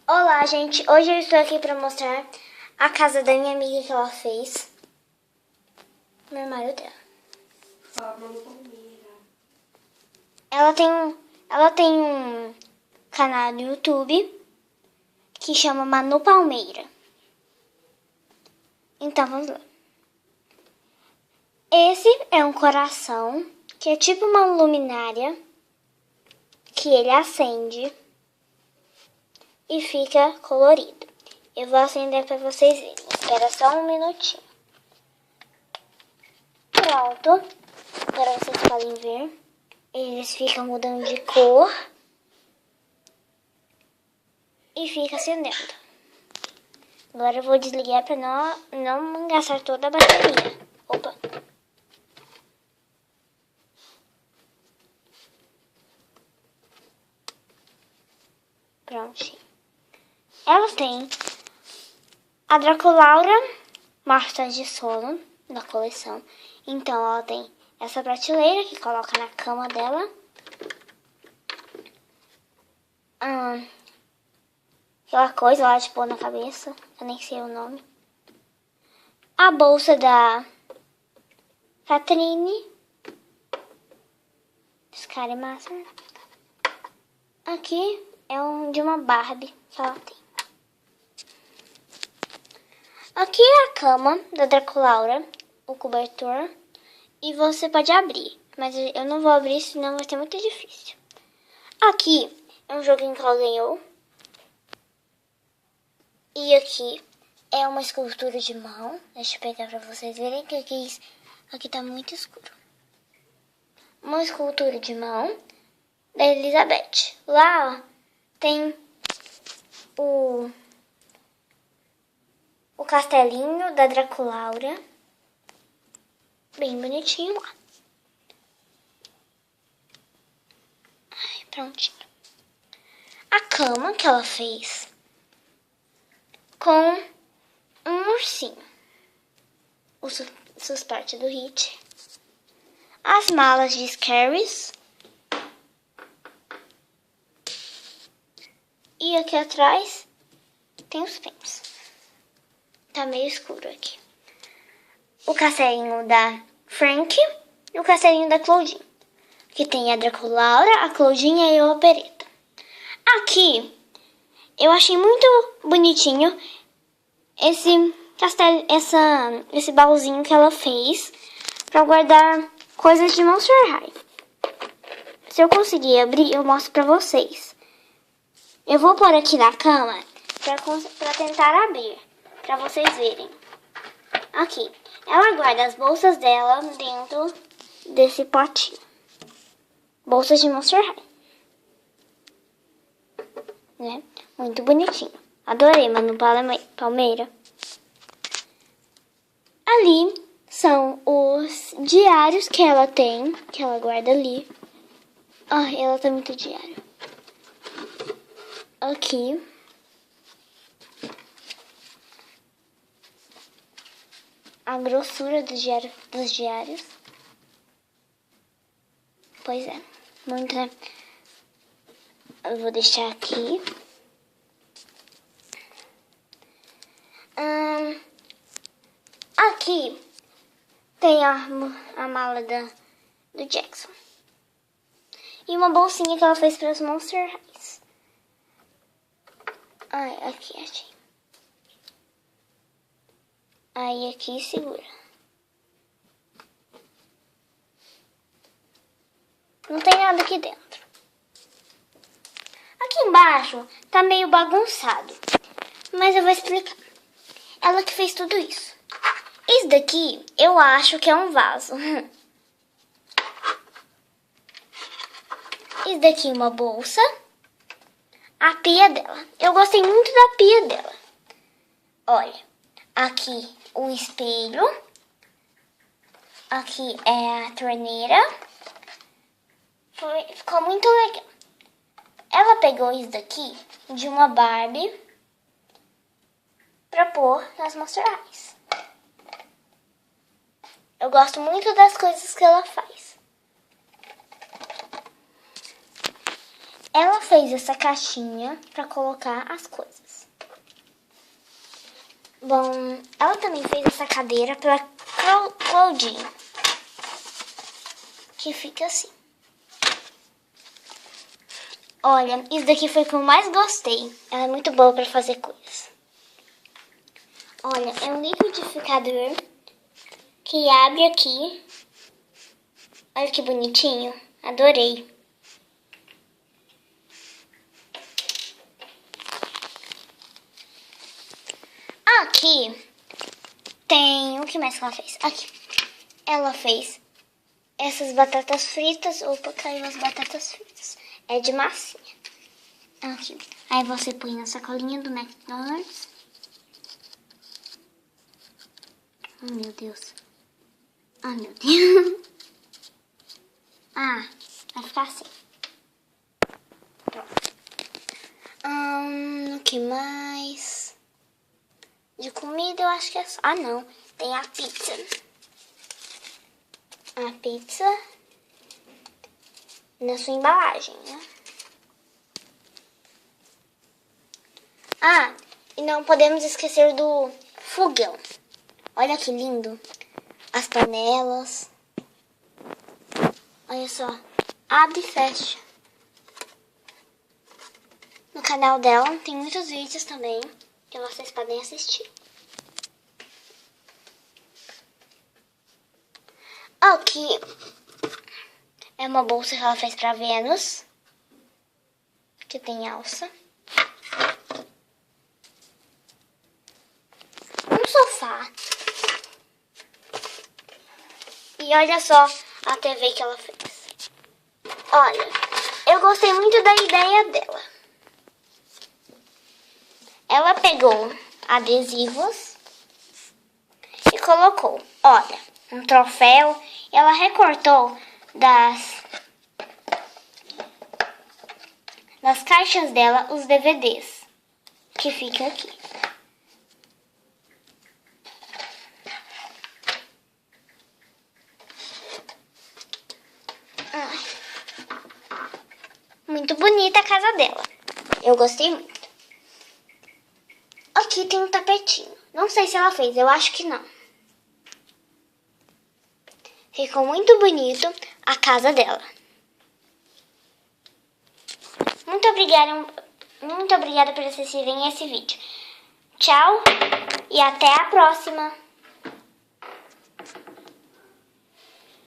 Olá, gente. Hoje eu estou aqui para mostrar a casa da minha amiga que ela fez no armário dela. Ela tem um canal no YouTube que chama Manu Palmeira. Então, vamos lá. Esse é um coração, que é tipo uma luminária, que ele acende e fica colorido. Eu vou acender para vocês verem. Espera só um minutinho. Pronto. Agora vocês podem ver. Eles ficam mudando de cor e fica acendendo. Agora eu vou desligar para não gastar toda a bateria. Opa. Prontinho. Ela tem a Draculaura Marta de Sono na coleção. Então ela tem essa prateleira que coloca na cama dela. Aquela coisa lá de pôr na cabeça. Eu nem sei o nome. A bolsa da Catherine. Esse cara é massa, né? Aqui é de uma Barbie que ela tem. Aqui é a cama da Draculaura, o cobertor, e você pode abrir, mas eu não vou abrir, senão vai ser muito difícil. Aqui é um joguinho que ela ganhou, e aqui é uma escultura de mão. Deixa eu pegar pra vocês verem que aqui tá muito escuro. Uma escultura de mão da Elizabeth. Lá, ó, tem o castelinho da Draculaura, bem bonitinho lá. Ai, prontinho. A cama que ela fez com um ursinho, o suporte do Hit, as malas de Scaries, e aqui atrás tem os pens. Tá meio escuro aqui. O castelinho da Frank e o castelinho da Claudine. Que tem a Draculaura, a Claudinha e o Opereta. Aqui, eu achei muito bonitinho esse baúzinho que ela fez pra guardar coisas de Monster High. Se eu conseguir abrir, eu mostro pra vocês. Eu vou pôr aqui na cama pra tentar abrir, pra vocês verem. Aqui, ela guarda as bolsas dela dentro desse potinho. Bolsas de Monster High. Né? Muito bonitinho. Adorei, Manu Palmeira. Ali são os diários que ela tem, que ela guarda ali. Ai, ela tem muito diário. Aqui. A grossura dos diários. Pois é, muito, né? Eu vou deixar aqui. Aqui tem a mala do Jackson. E uma bolsinha que ela fez para os Monster Highs. Ai, aqui, achei. Aí aqui segura. Não tem nada aqui dentro. Aqui embaixo tá meio bagunçado. Mas eu vou explicar. Ela que fez tudo isso. Esse daqui eu acho que é um vaso. Esse daqui é uma bolsa. A pia dela. Eu gostei muito da pia dela. Olha, aqui o espelho. Aqui é a torneira. Ficou muito legal. Ela pegou isso daqui de uma Barbie pra pôr nas Monster Highs. Eu gosto muito das coisas que ela faz. Ela fez essa caixinha pra colocar as coisas. Bom, ela também fez essa cadeira pra Claudinha, que fica assim. Olha, isso daqui foi o que eu mais gostei. Ela é muito boa pra fazer coisas. Olha, é um liquidificador que abre aqui. Olha que bonitinho. Adorei. Aqui tem... O que mais que ela fez? Aqui. Ela fez essas batatas fritas. Opa, caiu as batatas fritas. É de massinha. Aqui. Aí você põe na sacolinha do McDonald's. Oh, meu Deus. Ah, meu Deus. Ah, vai ficar assim. Pronto. O que mais? De comida eu acho que é só. Ah, não. Tem a pizza. A pizza na sua embalagem, né? Ah, e não podemos esquecer do fogão. Olha que lindo. As panelas. Olha só. Abre e fecha. No canal dela tem muitos vídeos também que vocês podem assistir. Aqui é uma bolsa que ela fez pra Vênus, que tem alça. Um sofá. E olha só a TV que ela fez. Olha, eu gostei muito da ideia dela. Ela pegou adesivos e colocou, olha, um troféu. Ela recortou das caixas dela os DVDs que ficam aqui. Muito bonita a casa dela. Eu gostei muito. Aqui tem um tapetinho. Não sei se ela fez, eu acho que não. Ficou muito bonito a casa dela. Muito obrigada por assistirem esse vídeo. Tchau e até a próxima.